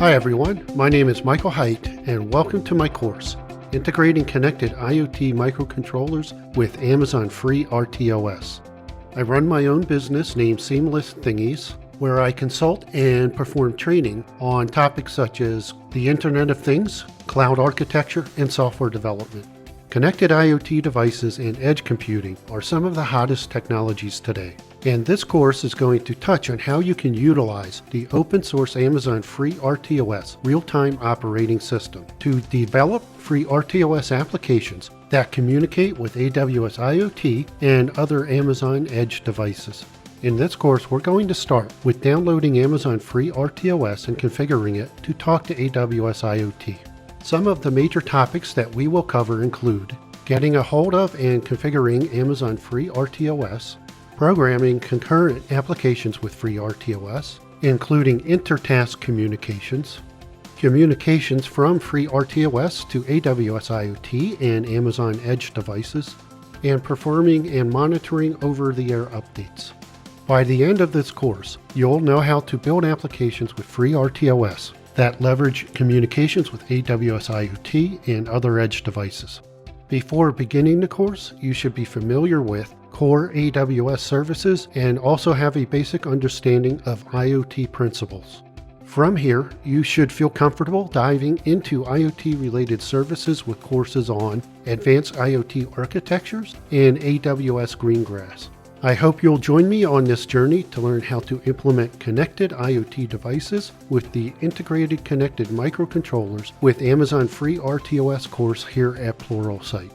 Hi everyone, my name is Michael Height and welcome to my course, Integrating Connected IoT Microcontrollers with Amazon FreeRTOS. I run my own business named Seamless Thingies, where I consult and perform training on topics such as the Internet of Things, cloud architecture, and software development. Connected IoT devices and edge computing are some of the hottest technologies today. And this course is going to touch on how you can utilize the open source Amazon FreeRTOS real-time operating system to develop FreeRTOS applications that communicate with AWS IoT and other Amazon Edge devices. In this course, we're going to start with downloading Amazon FreeRTOS and configuring it to talk to AWS IoT. Some of the major topics that we will cover include getting a hold of and configuring Amazon FreeRTOS, programming concurrent applications with FreeRTOS, including inter-task communications, communications from FreeRTOS to AWS IoT and Amazon Edge devices, and performing and monitoring over-the-air updates. By the end of this course, you'll know how to build applications with FreeRTOS that leverage communications with AWS IoT and other edge devices. Before beginning the course, you should be familiar with core AWS services and also have a basic understanding of IoT principles. From here, you should feel comfortable diving into IoT-related services with courses on advanced IoT architectures and AWS Greengrass. I hope you'll join me on this journey to learn how to implement connected IoT devices with the Integrated Connected Microcontrollers with Amazon FreeRTOS course here at Pluralsight.